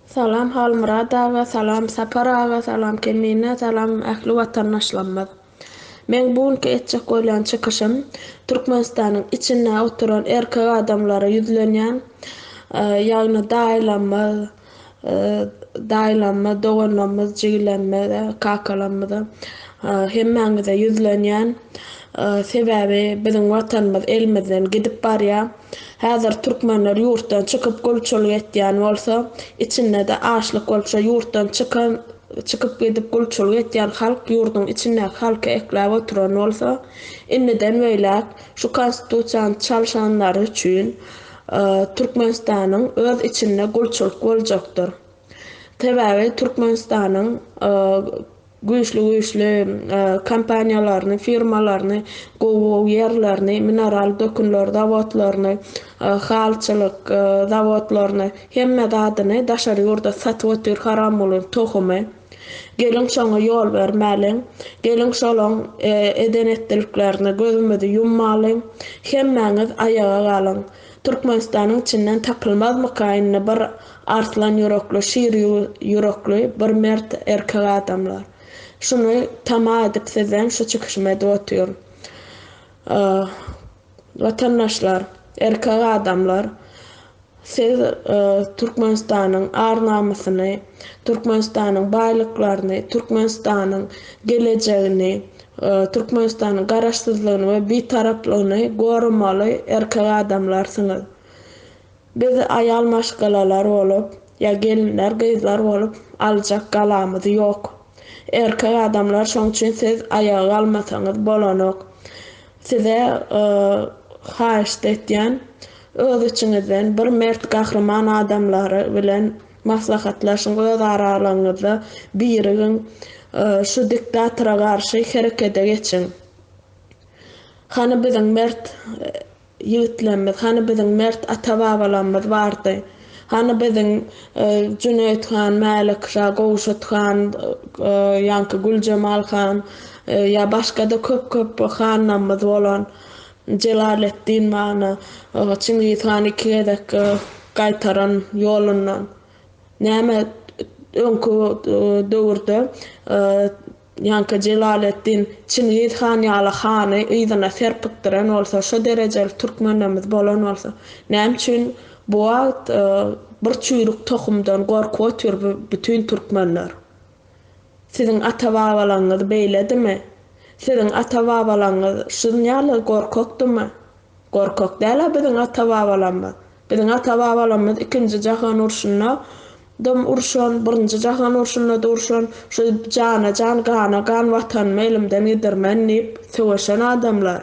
Salam Halmurad ağa, salam Sapar ağa, salam Kemine, salam ähli watandaşlarymyz. Men bugünkü etjek bolýan çykyşym Türkmenistanyň içinde oturan erkek adamlara ýüzlenýän ýagny daýlanma, doganlamyz, jigilenme, kakalanma hemmäňize ýüzlenýän sebäbi biziň watanymyz elimizden gidip barýar. Häzir türkmenler ýurtdan çykyp gulçuluk etýän bolsa, içinde de açlyk bolsa ýurtdan çykyp gidip gulçuluk etýän halk ýurduň içinde halka ekläp oturan bolsa, inniden beýlek şu konstitusiýany çalşanlary üçin Türkmenistanyň öz içinde gulçuluk boljakdyr. Sebäbi Türkmenistanyň güýçli kompaniýalaryny, firmalaryny, gowy ýerlerini, mineral dökünler zawodlaryny, halçylyk zawodlaryny hemme dadyny daşary ýurda satyp otyr haram bolan tohumy. Geliň şoňa ýol bermäliň, geliň şolaň edenetliklerini gözümizi yummalyň, hemmäňiz ayaga galyň. Türkmenistanyň içinden tapylmaz makaýyny bir arslan ýürekli, şir ýürekli bir mert erkek adamlar. Şunu tama edip sizden şu çykyşyma otyr. Watandaşlar, erkek adamlar, siz Türkmenistanyň ar-namusyny, Türkmenistanyň baýlyklaryny, Türkmenistanyň gelejegini, Türkmenistanyň garaşsyzlygyny we bitaraplygyny gorumaly erkek adamlarsyňyz. Biz aýal maşgalalar bolup, ýa gelinler, gyzlar bolup aljak galamyz ýok. Erkek adamlar şoň üçin siz ayaga galmasaňyz bolanok. Size haýyş etýän öz içiňizden bir mert gahrman adamlary bilen maslahatlaşyň, öz aralaryňyzda birigiň şu diktatora garşy herekete geçiň. Hany biziň mert ýigitlerimiz, hany biziň mert ata-babalarymyz bardy. Hany biziň Cüneyt Han, Mälik Şah, Gowşat Han, ýa-ni Güljemal Han, ýa başga-da köp hanlarymyz bolan Jelaletdin many, Çingiz Han iki gezek gaýtaran ýolundan. Näme öňkü döwürde ýa-ni Jelaletdin Çingiz Han ýaly hany ýzyna serpikdiren bolsa, şu derejeli türkmenlerimiz bolan bolsa, näme üçin bu wagt bir çüýrük tohumdan gorkup otyr bütün türkmenler. Siziň ata-babalaryňyz beýledimi? Siziň ata-babalaryňyz şundan ýaly gorkokdymy? Gorkok däl biziň ata-babalarymyz. Biziň ata-babalarymyz 2-nji jahan urşunda dom urşan, 1-nji jahan urşunda da urşan, şu gan watan elimden ýedirmen diýip söwüşen adamlar.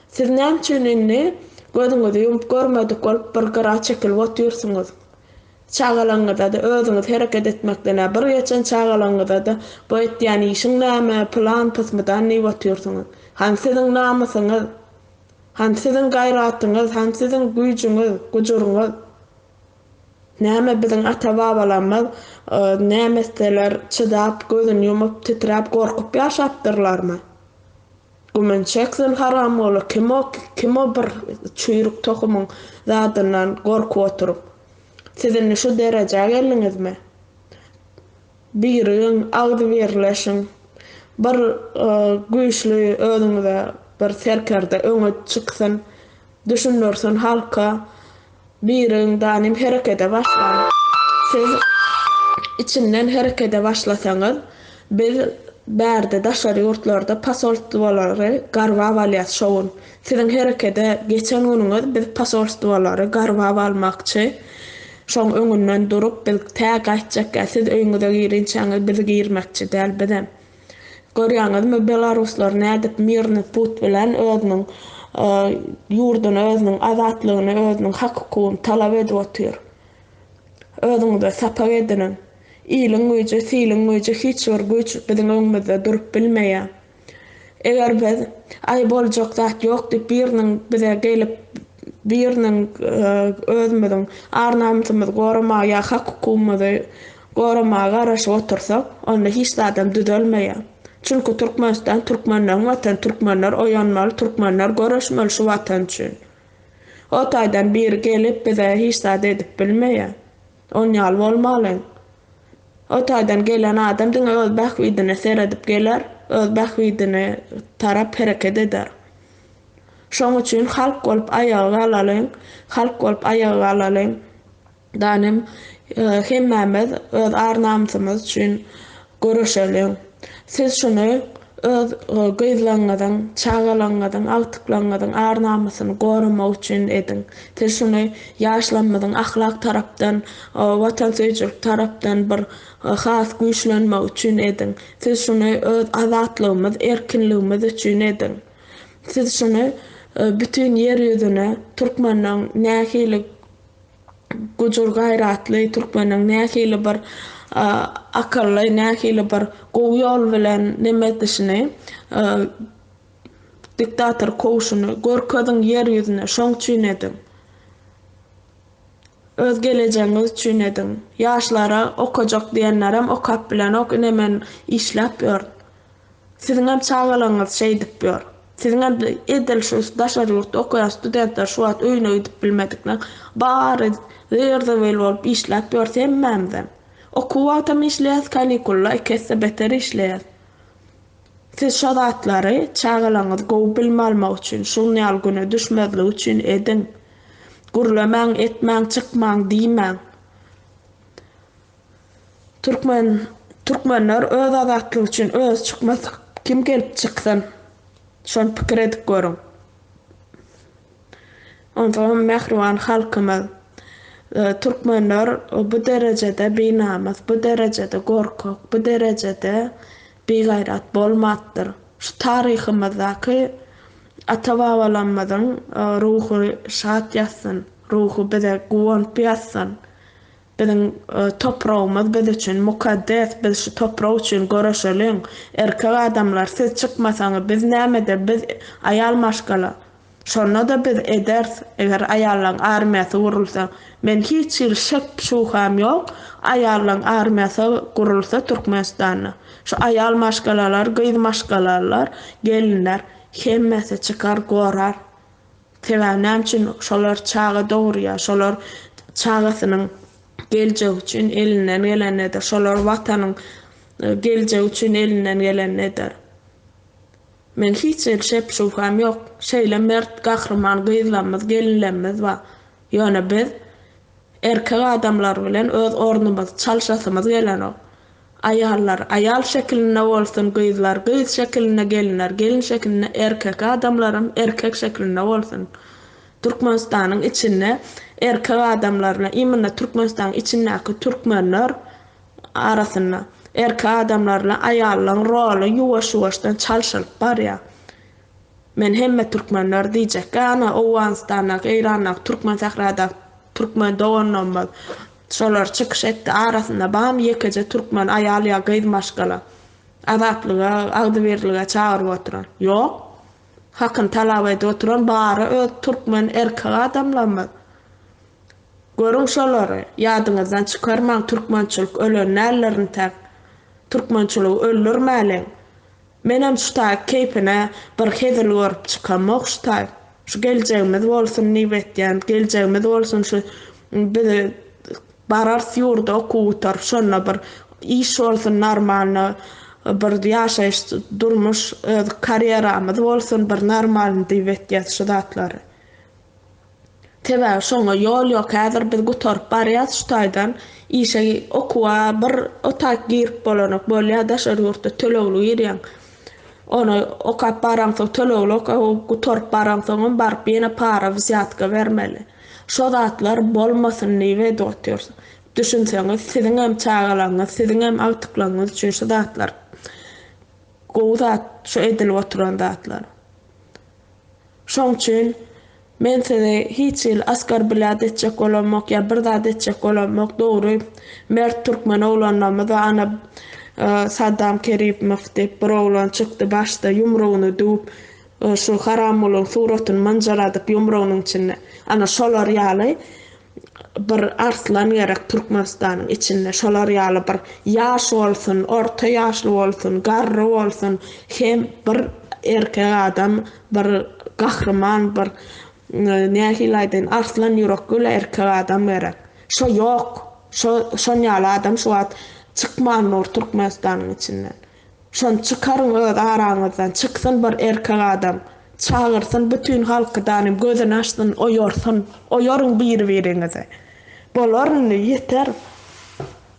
Siz näme üçin inni gözüňizi ýumyp görmedik bolup bir gara çekilip otyrsyňyz? Çagalaňyzda da özüňiz hereket etmekden bir geçen çagalaňyzda da bu etýän işiň näme, plan pysmydan ne otyrsyňyz? Hem siziň namusyňyz, hem siziň gaýratyňyz, hem siziň güýjüňiz, gujuryňyz. Näme biziň ata-babalarymyz nämeseler çydap, gözüni ýumyp, titrap, gorkup ýaşapdyrlarmy? Gumen çeksin haram bolu, kim o bir çüýrük tohumyň zadyndan gorkup oturup. Sizin şu derejäge geldiňizmi? Biriň agdy berleşiň, bir güýçli özüňize bir serkerde öňe çyksyn, düşünürsin halka, biriň danym herekete başlar. Siz içinden herekete başlasaňyz, biz bärde daşary ýurtlarda pasolstwolary garwa alýas şowun. Siziň herekete geçen günüňiz biz pasolstwolary garwa almakçy. Şoň öňünden durup biz täg aýtjak, siz öňüňize girinçäňiz bizi girmekçi däl bizem. Görýäňizmi Belaruslar nädip mirni put bilen özüniň ýurduny, özüniň azatlygyny, özüniň hakykyny talap edip otyr. Özüňize sapar edinin. Ýylyň güýji, siliň güýji, hiç bir güýç biziň öňümizde durup bilmeýär. Eger biz aý boljak zat ýok diýip biriniň bize gelip biriniň özümiziň ar-namusymy gorama ýa hakykymyzy gorama garaşyp otursak, onda hiç adam düzelmeýär. Çünki Türkmenistan türkmenler watan, türkmenler oýanmaly, türkmenler goraşmaly şu watan üçin. O taýdan biri gelip bize hiç zat edip bilmeýär. Onjal bolmalyň. O taýdan gelen adam diňe öz bähwidine seredip geler, öz bähwidine tarap hereket eder. Şoň üçin halk bolup ayaga alalyň, halk bolup ayaga alalyň. Danym hemmämiz öz ar-namysymyz üçin görüşeliň. Siz şunu öz gyzlaňyzyň, çagalaňyzyň, agtyklaňyzyň ar-namysyny goramak üçin ediň. Siz şunu ýaşlanmadyň ahlak tarapdan, watansöýçilik tarapdan bir has güýçlenmek üçin ediň. Siz şunu öz azatlygymyz, erkinligimiz üçin ediň. Siz şunu bütün yer ýüzüne türkmeniň nähili güjür gaýratly, türkmeniň nähili bir akylly, nähili bir gowy ýol bilen nemedişini, diktator kowşuny görkezin yer ýüzüne şoň üçin ediň. Öz geleceğiniz üçin ediň. Ýaşlara okajak diýenlerem okap bilen ok nemen işläp ýör. Siziň hem çagalaňyz şey dip ýör. Siziň hem edil şu daşary ýurtda okaýan studentler şu wagt öýüne gidip bilmedikler. Bary zerde wel bolup işläp ýör hemmämden. Okuwata işleýär, kanikulla kesse beter işleýär. Siz şu zatlary çagalaňyz gowy bilmalmak üçin, şuny algyny düşmezlik üçin ediň. Gurlamäň, etmäň, çykmaň, diýmäň. Türkmenler öz azatlygy üçin öz çykmaz kim gelip çyksyn. Şonu pikir edip görüň. Ondan mehriban halkymyz, Türkmenler bu derejede beýnamyz, bu derejede gorkak, bu derejede beýgaýrat bolmadyr. Şu taryhymyzdaky ata-babalarymyzyň ruhy şat ýatsyn, ruhy bize guwanyp ýatsyn. Biziň topragymyz biz üçin mukaddes, biz şu toprak üçin görüşeliň. Erkek adamlar siz çykmasaňyz biz näme biz aýal maşgala. Şonu da biz eders, eger aýallaryň armiýasy gurulsa, men hiç ýyl şek şuham ýok, aýallaryň armiýasy gurulsa Türkmenistanda. Şu aýal maşgalalar, gyz maşgalalar, gelinler hemmesi çykar gorar. Sebäpnem üçin şolar çagy dogurýar, şolar çagysynyň geljegi üçin elinden gelen eder. Şolar watanyň geljegi üçin elinden gelen eder. Men hiç şep şuham ýok. Şeýle mert gahrman gyzlarymyz, gelinlerimiz bar. Ýöne biz erkek adamlar bilen öz ornumyzy çalşasymyz gelen ok. Ayallar ayal şekline bolsun, gyzlar gyz şekline, gelinler gelin şekline, erkek adamlarym erkek şekline bolsun. Türkmenistanyň içinde erkek adamlarla imine Türkmenistanyň içindäki türkmenler arasynda erkek adamlarla aýallaryň roly ýuwaş-ýuwaşdan çalşylyp barýar. Men hemme türkmenler diýjek, ana Owganistanyň, Eýranyň, Türkmen sahrada, Türkmen doganlanmaz. Şolar çykyş etdi arasynda bam ýekeje türkmen aýal ýa gyz maşgala. Azatlyga, agdyberlige çağıryp oturan. Ýok. Hakyny talap edip oturan bary öz türkmen erkek adamlarmy. Görüň şolary, ýadyňyzdan çykarmaň türkmençilik ölen närlerini tak. Türkmençilik öldürmäliň. Menem şuta keypine bir hezil görüp çykamak şuta. Şu geljegimiz bolsun niwetýän, geljegimiz bolsun şu bizi barar ýurda okuwtar, şonna bir iş bolsun normal, bir ýaşaýyş durmuş, karyeramyz bolsun, bir normal diýetýär şu zatlary. Tebe şoňa ýol ýok, häzir biz gutarp barýas şu taýdan işe okuwa bir otak girip bolanak bolýar da şol ýurtda tölegli ýerýän. Onu okap baransoň tölegli gutarp baransoň barp ýene para wisiatka bermeli. Şo zatlar bolmasyn niwe dotýar. Düşünseňiz, siziň hem çagalaňyz, siziň hem agtyklaňyz üçin şu zatlar gowy zat, şu edilip oturan zatlar. Şoň üçin men size hiç ýyl askar bilen etjek bolmak ýa bir zat etjek bolmak dogry. Mert türkmen oglanlarymyz ana Saddam Kerimov diýip bir oglan çykdy, başda ýumrugyny düp şu haram bolan suratyny manjaradyp ýumrugynyň içinde. Ana şolar ýaly bir arslan gerek Türkmenistanyň içinde. Şolar ýaly bir ýaş bolsun, orta ýaşly bolsun, garry bolsun, hem bir erkek adam, bir gahrman, bir nähili aýdyn arslan ýürekli erkek adam gerek. Şo ýok. Şonyalı adam şu at çıkman or Türkmenistan'ın içinden. Şon çıkarın öz aranızdan çıksın bir erkek adam. Çağırsın bütün halkıdan gözün açsın oyorun bir verinize. Bolarını yeter.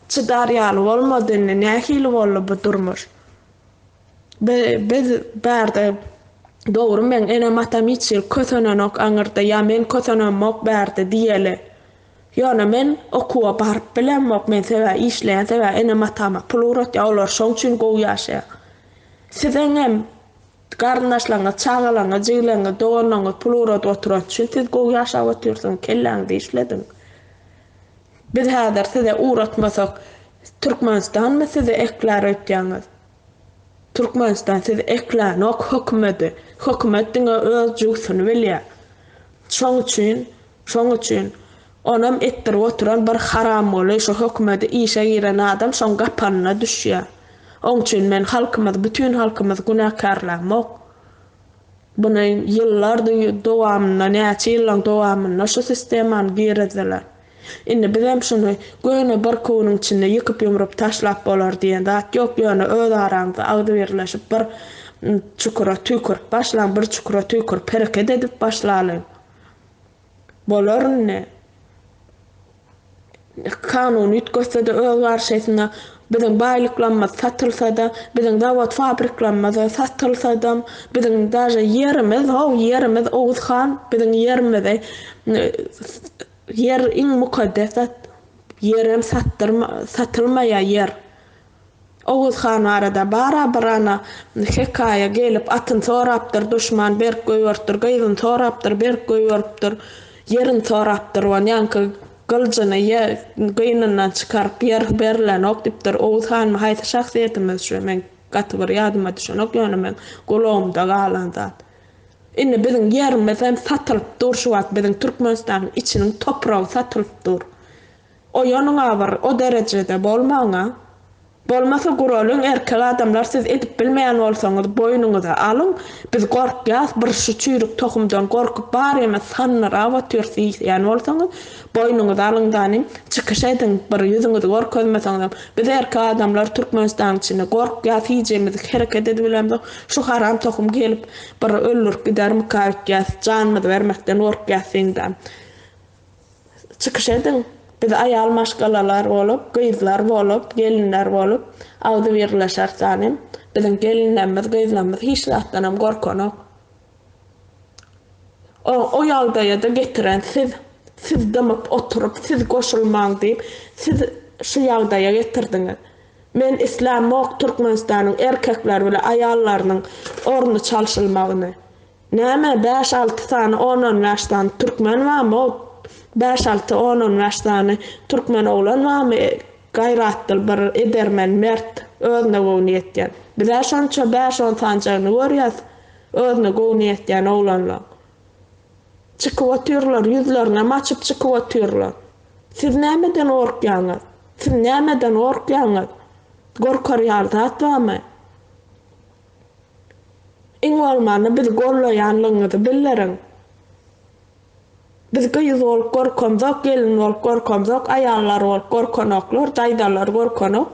Çıdaryalı olmadığını nehil bolu bu durmuş. Biz berde doğru men ene matamiçil kötönönök anırda ya men kötönönmök berde diyeli. Yani men okuwa barıp bilenmök men seve işleyen seve ene matama plurat ya olar şoň üçin gowy ýaşaýar. Sizin hem garnaşlaňa, çağalaňa, jylaňa, doganaňa plurat oturan üçin siz gowy ýaşap otursaň kelläňde işledin. Biz häzir size uğratmasak Türkmenistan mı size ekler ötýäňiz? Türkmenistan size ekler nok hökümeti. Hökümetine öz jugsyny bilýär. Şoň üçin onam ettirip oturan bir haram boly şu hökümeti işe giren adam şoň gapanyna düşýär. Oň üçin men halkymyz, bütün halkymyz günahkarlanmak. Bunu yıllardır dowamyna, näçe ýyllaň dowamyna şu sistemany girdiler. Indi bizem şunu göýne bir konuň içinde ýykyp ýumrup taşlap bolar diýen zat ýok, ýöne öz araňyzda agdy birleşip bir çukura tükür, başlaň bir çukura tükür, pereket edip başlalyň. Bolarny kanun ýetgese-de öz garşysynda biziň baýlyklarymyz satylsa-da, biziň dawat fabriklarymyz satylsa-da, biziň daşa ýerimiz Owuzhan, biziň ýerimiz yer iň mukaddes yerim satylmaýa yer. Owuzhan arada barana hekaýa gelip atyn sorapdyr, düşman berk goýberdir, gyzyn sorapdyr, berk goýberdir, yerin sorapdyr, ýanky gylgyny gyynyndan çykaryp berlen okdypdyr. Owuzhan haýsy şahsiýetimiz şu men gaty bir ýadyma düşenok ýöne men golawymda galan zat. Indi biziň yerimiz hem satylyp dur şu wagt biziň Türkmenistanyň içiniň topragy satylyp dur. O ýanyňa bir o derejede bolmaňa. Bolmasa guralyň erkek adamlar siz edip bilmeýän bolsaňyz boýnuňyza alyň. Biz gorkýas bir şu çüýrük tohumdan gorkup bar emes sannyra awatýarsyň bolsaňyz boýnuňyza alyňdan çykyş edin. Bir ýüzüňizi gorkezmeseňiz biz erkek adamlar Türkmenistanyň içinde gorkýas hiýjemiz hereket edibilemdi. Şu haram tohum gelip bir öllür gidermi kaýtýas janymyzy bermekden gorkýasyndan. Çykyş edin. Biz ayal maşgalalar bolup, gyzlar bolup, gelinler bolup, awdy birleşersänim. Biziň gelinlerimiz, gyzlarymyz hiç zatdanam gorkanok. O ýaldaýa-da getiren siz dymyp oturup, siz goşulmaň diýip, siz şu ýaldaýa getirdiňiz. Men islamok Türkmenistanyň erkekler bilen aýallarynyň orny çalşylmagyny. Näme 5-6 sany 10 ýaşdan türkmen barmy? 5-6-10 ýaşdany türkmen oglan barmy? Gaýratly bir edermen, mert, özüne gowy etýän. Biz şonça 5-10 sanjagyny görýäs, özüne gowy etýän oglanlar. Çykyp otyrlar, ýüzlerine maçyp çykyp otyrlar. Siz nämeden gorkýaňyz? Siz nämeden gorkýaňyz? Gorkar ýaldat barmy? Iň bolmany biz gollaýanlygyňyzy billerin. Biz gyýyz bolup gorkamzak, gelin bolup gorkamzak, aýallar bolup gorkanoklar, daýdalar gorkanok,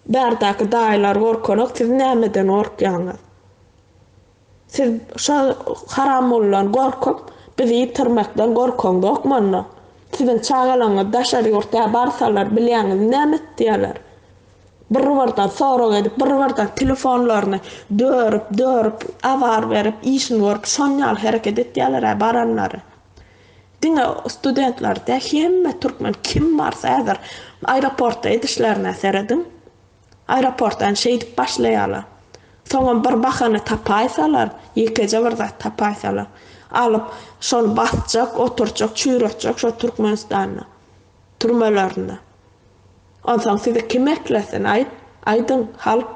bärdaky daýlar gorkanok, siz nämeden gorkýaňyz? Siz şo haram bolan gorkup, bizi ýitirmekden gorkanokmanda. Siziň çağalaňyz daşary ýurtda barsalar bilýäňiz näme diýerler? Bir-birden sorak edip, bir-birden telefonlaryny dörüp, avar berip, işini görüp, şonýal hereket etýärler baranlary. Diňe studentler de hemme türkmen kim barsa häzir aeroportda edişlerine seredin. Aeroportdan şeýdip başlaýarlar. Soňra bir bahany tapaýsalar, ýekeje bir zat tapaýsalar, alyp şonu basjak, oturjak, çüýretjek şo Türkmenistanyň türmelerinde. Ondan size kim eklesin aydın halk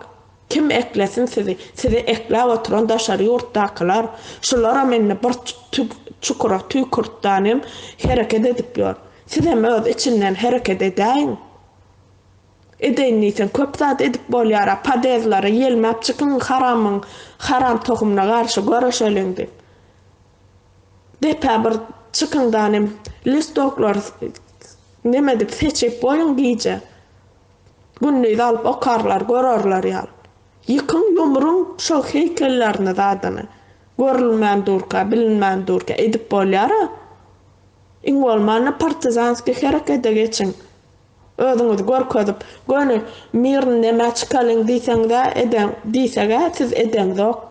kim eklesin sizi? Sizi ekle oturan daşary ýurtdakylar. Şulara menne bir çukura tüýkürtdanym hereket edip ýör. Siz hem öz içinden hereket edäň. Edenniýsen köp zat edip bolýar. Padezlary ýelmäp çykyn haram tohumuna garşy görüşelim dip. Depe bir çykyndanym listoklar Neme de seçip boyun giyce. Günlüğü alıp okarlar, görürler yal. Yıkın yumrun şol heykellerini zadını. Görülmeyen durka, bilinmeyen durka edip bolyara. İň bolmany partizanski herekete geçin. Özüňiz görkezip, göni mirin näme çykalyň diýseňde eden, diýsege siz edenzok.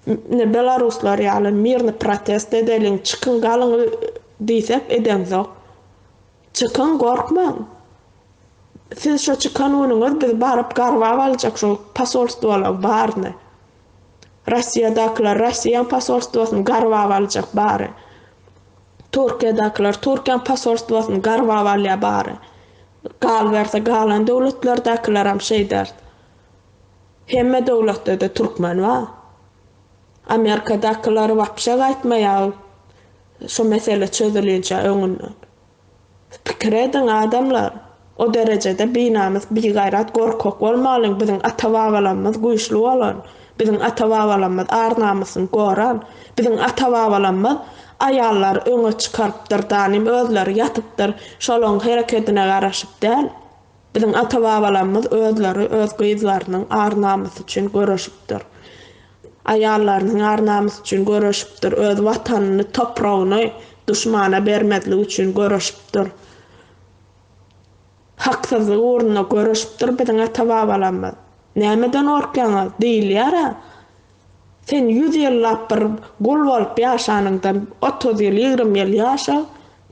Ne Belaruslar ýaly mirni protest edeliň, çykyn galyň diýsek edenzok. Çykyn, gorkmaň. Siz şo çıkan unuňyz biz baryp garwap aljak şo pasolstwolar barny. Rossiýadakylar Rossiýa pasolstwosyny garwap aljak bary. Türkiýadakylar Türkiýa pasolstwosyny garwap alýar bary. Gal berse galan döwletlerdakiler hem şey der. Hemme döwletde de türkmen var. Amerikadakiler wapşa gaýtmaýar. Şo mesele çözülinçe öňünden. Pikir edin adamlar. O derecede binamız bir gayrat gorkok bolmalyň, biziň ata-babalarymyz güýçli bolan, biziň ata-babalarymyz arnamysyny goran, biziň ata-babalarymyz ayallar öňe çykarypdyr, danym özleri ýatypdyr, şolaryň hereketine garaşyp däl. Biziň ata-babalarymyz özleri öz gyzlarynyň arnamysy üçin görüşipdir. Ayallarnyň arnamysy üçin görüşipdir, öz watanyny, topragyny duşmana bermezlik üçin görüşipdir. Haksızlyk uğruna görüşipdir biziň ata-babalarymyz. Nämeden orkaňyz diýilýär. Sen 100 ýyllap bir gul bolup ýaşanyňdan 30 ýyl, 20 ýyl ýaşa,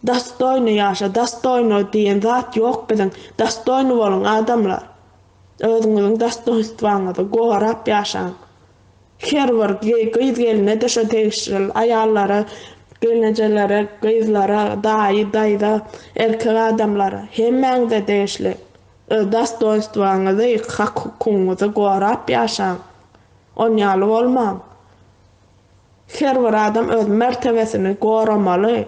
dastoyny ýaşa, dastoyny diýen zat ýok biziň. Dastoyny bolan adamlar. Özüňiziň dastoýnstwaňyzy gorap ýaşaň. Her bir gyz geline de şo tegişli ayallara, gelnejelere, gyzlara, daýy-daýda, erkek adamlara hemmeňde değişli. Dastoýnstwaňyzy, hak hukugyňyzy gorap ýaşaň. Onýaly bolmaň. Her bir adam öz mertebesini goramaly.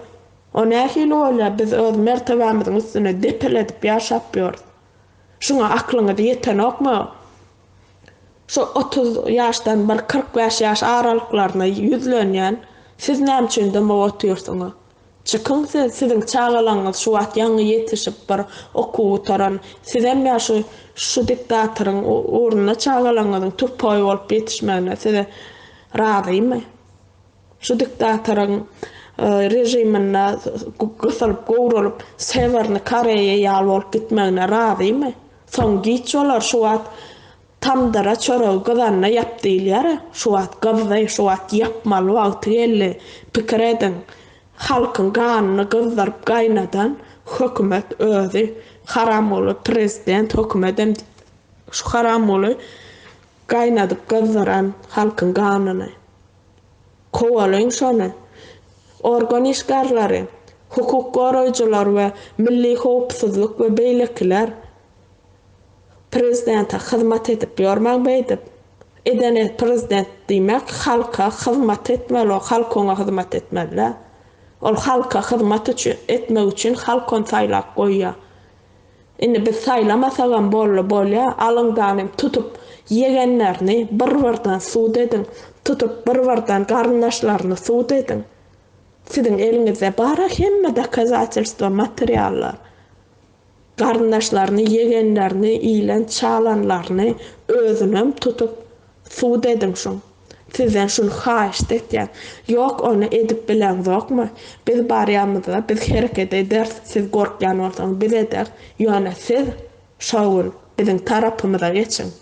O nähili bolýar, biz öz mertebemiziň üstüne depeledip ýaşap ýörüz. Şuňa aklyňyz ýetenokmy? Şo 30 ýaşdan bir 45 ýaş aralyklaryna ýüzlenýän siz näme üçin de oturýarsyňyz? Çykyn siziň çağalaňyz şu wagt ýaňy ýetişip bir okuw taran, siz hem şu diktatoryň uğruna çağalaňyzyň turpoý bolup ýetişmegine size razymy? Şu diktatoryň rejimine gysylyp gowralyp Severni Koreýa ýaly bolup gitmegine razymy? Soň giçolar şu wagt tamdara çörew gyzanyna ýapdylýar. Şu wagt gyzy, şu wagt ýapmaly wagty geldi. Pikir edin. Halkyň ganyny gyzdyryp gaýnadan hökümet özü haram bolup prezident hökümetem şu haram bolup gaýnadyp gyzdyran halkyň ganyny. Kowalyň şonu. Organ işgarlary, hukuk goraýjylar we milli howpsuzlyk we beýlekler prezidente hyzmat edip ýörmäň beýdip. Edene prezident diýmek halka hyzmat etmeli, halk ona hyzmat etmeli. Ol halka hyzmat etmek üçin halk onu saýlap goýýar. Indi biz saýlamasagan bolýar, alyňdan tutup ýegenlerini bir-birden suwd edin, tutup bir-birden garyndaşlaryny suwd edin. Siziň eliňizde bar hemme dokazatelstva materiallar. Garyndaşlaryny, ýegenlerini, ilen çalanlaryny özünem tutup suwd edin şoň. Sizden şunu haýyş etýär. Ýok, onu edip bilen zokmy? Biz barýamyzda, biz hereket eder, siz gorkýan bolsaňyz biz eder. Ýöne siz şoň biziň tarapymyza geçin.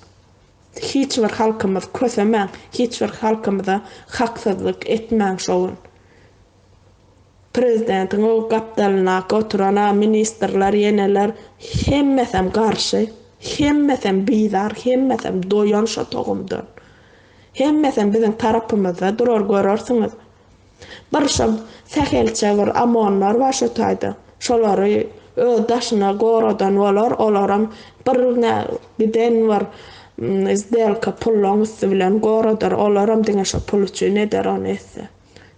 Hiç bir halkymyz kösemäň, hiç bir halkymyza haksyzlyk etmäň şoň. Prezidentiň o gapdalyna oturan ministrler, ýeneler hemmesem garşy, hemmesem bizar, hemmesem doýan şo togumdan. Hemmesem biziň tarapymyzda durar görürsiňiz. Bir şol sähelçe bir amonlar bar şo taýda. Şolary öz daşyna goradan bolar, olaram birden var izdelka pullaň üstü bilen goradar, olaram diňe şo pul üçin eder onu etse.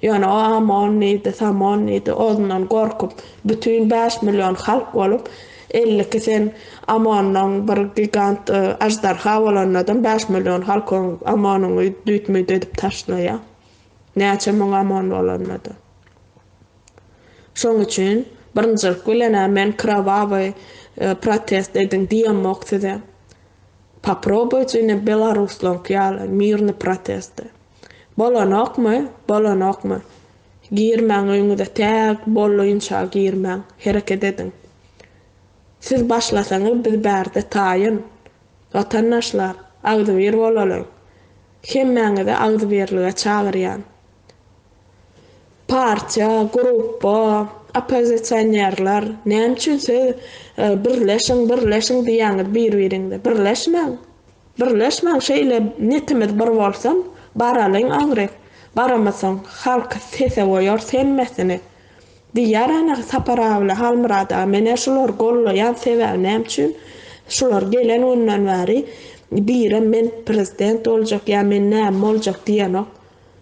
Ýöne o amon neydi, samon neydi, ondan gorkup bütün 5 milyon halk bolup 50 kesen amondan bir gigant ajdarha bolandan 5 milyon halk amonyny düýtmedi edip taşlaýar. Näçe müň amon bolandan. Şoň üçin Barınçılık bilene men kravavy protest edin diýemokdy. Попробуйте Беларусlan ýaly mirni protesti. Bolanokmy? Bolanokmy? Girmäň öňüňde täg bolýança girmäň, hereket edin. Siz başlasaňyz biz bärde taýyn. Watandaşlar, agdyber bolalar. Hemmäňizi agdyberlige çagyrýan. Partiýa, gruppa, opozisionerler, näme üçin siz birleşiň diýäňiz bir-biriňde. Birleşmäň şeýle netimiz bir bolsam, baralyň aňryk. Baramasaň halk sese goýar senmesini. Diýär ana saparawly halmyrada mene şular gollaýan sebäp näme üçin? Şular gelen ondan bäri biri men prezident boljak ýa men näme boljak diýenok.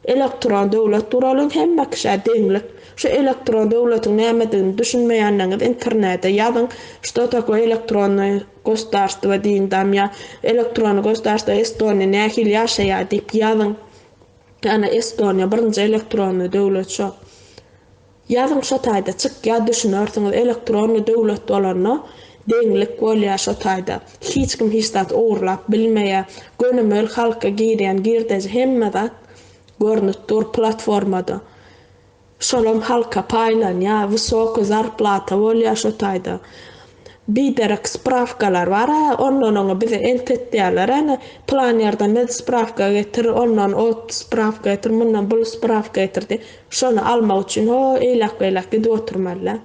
Elektron döwlet turalyň hemme kişi deňlik. Şu elektron döwletiň nämedigini düşünmeýänler internetde ýazyň, что такое электронное государство diýin dam ýa elektron государство Estonia nähil ýaşaýar diýip ýazyň. Ana Estonia birinji elektronly döwlet şo. Ýazyň şo taýda çyk ýa düşünersiňiz elektronly döwlet bolanyna deňlik bolýar şo taýda. Hiç kim hiç zat owrlap bilmeýär. Gönümel halka girýän girdeji hemme zat görnüp dur platformada. Şolom halka paýlanýar, wysoky zarplata bolýar şo taýda. Biderek spravkalar var, ondan bize entetdiýärler, plan ýerden med spravka getir, ondan ot spravka getir, mundan bul spravka getirdi. Şonu almak üçin eýlek gidip oturmalylar.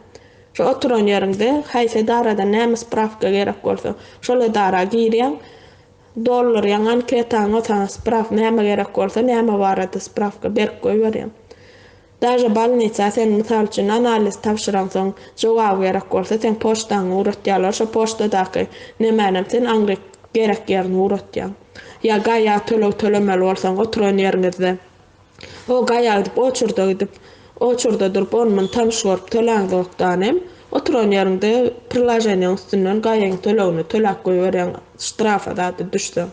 Şu oturan ýerinde haýsy darada näme spravka gerek bolsa, şol dara girýän, dollar ýan anketaň otan spravka näme gerek bolsa, näme barada spravka berip goýberýän. Daja balnica sen misal üçin analiz tapşyran soň jogab gerek bolsa sen poçtaňy uratýarlar, şo poçtadaky nämänem sen aňryk gerek ýerine uratýan. Ya gaýa tölemeli bolsaň oturan ýeriňizde. O gaýa edip oçurda durup ondan tanışyp töläň doktanem. Oturan ýerinde prilażeniýa üstünden gaýaň tölegini tölek goýberýän, ştrafa da düşdi.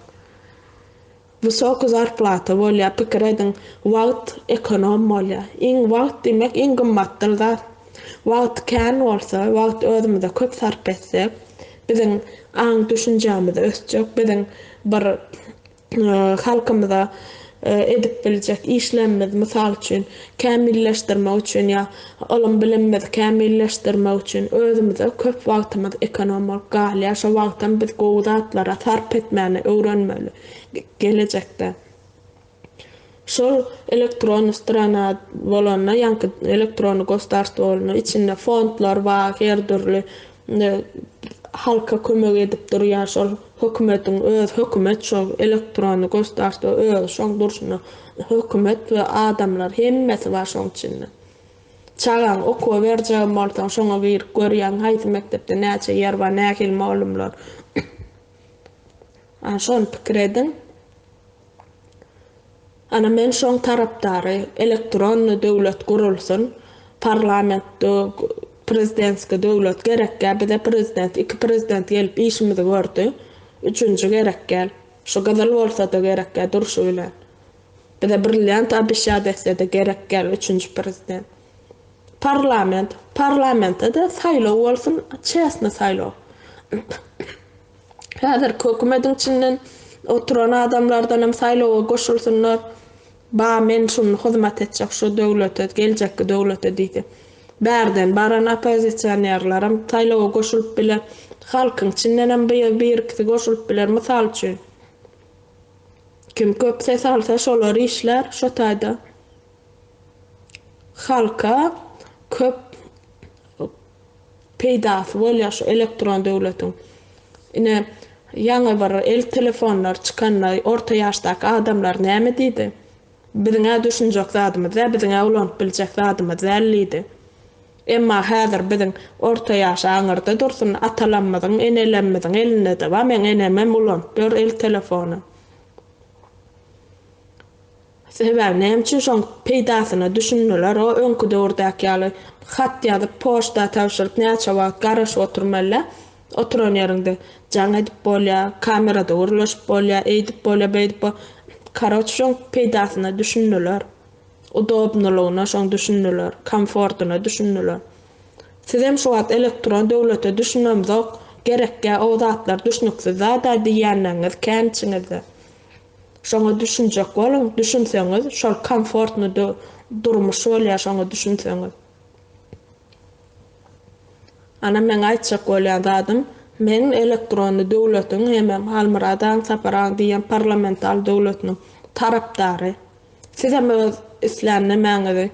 Wysoky zarplata bolýar, pikir edin, wagt ekonom bolýar. Wagt demek iň gymmatly zat. Wagt kän bolsa, wagt özümizde köp sarp etsek, biziň aň düşünjämiz ösjek, biziň bir halkymyza edip biljek işlemimiz mysal üçin kämilleşdirmek üçin ýa olam bilimimizi kämilleşdirmek üçin özümizde köp wagtymyz ekonom bolup galýar. Şo wagtdan biz gowy zatlara sarp etmäni öwrenmeli gelecekde. Şol elektron strana bolanyna ýa-ni elektron gosdarstwo bolanyna içinde fondlar bar, her türlü halka kömek edip durýar şol hökümetiň hökümet şol elektron gosdarstwo şoň durşuny hökümet we adamlar hemmesi bar şoň içinde. Çagan okuw berjek bolsaň şoňa bir görýän haýsy mektepde näçe ýer bar, nähil malumlar. Şol pikir edin. Ana men şoň tarapdary elektronly döwlet gurulsun, parlamentde prezidentski döwlet gerekkä, bize prezident, iki prezident gelip işimizi gördü. Üçüncü gerekkä. Şo gadal bolsa da gerekkä durşu bilen. Bize brilliant abişad etse de gerekkä üçüncü prezident. Parlamentde de saýlaw bolsun, çesne saýlaw. Häzir hökümetiň içinden oturan adamlardan hem saýlawa goşulsunlar. Men şunu hyzmat etjek şu döwlete, geljekki döwlete diýdi. Bärden baran opozisionerlerim saýlawa goşulyp biler, halkyň içinden hem bir goşulyp biler. Mysal üçin kim köp ses alsa şolar işler, şo taýda halka köp peýdasy bolýar şu elektron döwletiň. Ine ýaňy bir el telefonlar çykanlar, orta ýaşdaky adamlar näme diýdi? Biziňe düşünjek zadymyz, biziňe ulanyp biljek zadymyz ellidi. Emma häzir biziň orta ýaş aňyrda dursun, atalanmadyň, enelenmediň elinde de bar, men enemem ulanyp bir el telefonu. Sebäp näme üçin şoň peýdasyna düşündiler, o öňkü döwürdäki ýaly hat ýazyp poçta tapşyryp näçe wagt garaşyp oturmalylar. Oturan ýerinde jaň edip bolýar, kamerada urlaşyp bolýar, edip bolýar, beýdip bolýar. Karaç şoň peýdasyna düşündiler. Udobnulygyna şoň düşündiler, komfortyna düşündiler. Sizem şuwat elektron döwlete düşünmemzok, gerekkä o zatlar düşünüksiz zada diýenleňiz känçiňizde. Şoňa düşünjek bolun, düşünseňiz, şol komfortny durmuş bolýar şoňa düşünseňiz. Ana men aýtjak bolýan zadym, men elektronly döwletiň hemem halmyradan saparan diýen parlamental döwletiniň tarapdary. Sizem öz islämine mäňizi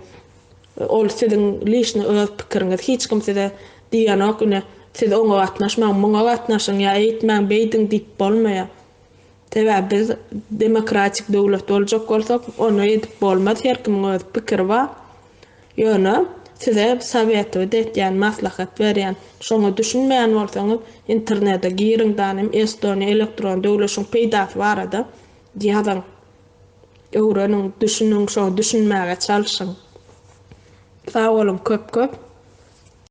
ol sizin lişni öz pikiriňiz hiç kim size diýen okune siz oňa gatnaşmaň, muňa gatnaşyň ýa eýtmäň beýdiň diýip bolmaýar. Tebe biz demokratik döwlet boljak bolsak, onu edip bolmaz, her kim öz pikiri bar. Ýöne size sowet edýän maslahat berýän, şoňa düşünmeýän bolsaňyz internete giриň danym Estonia elektron döwletiň peýdasy barada diýýäň. Öwreniň düşünüň, şoňa düşünmäge çalyşyň. Sag bolun köp.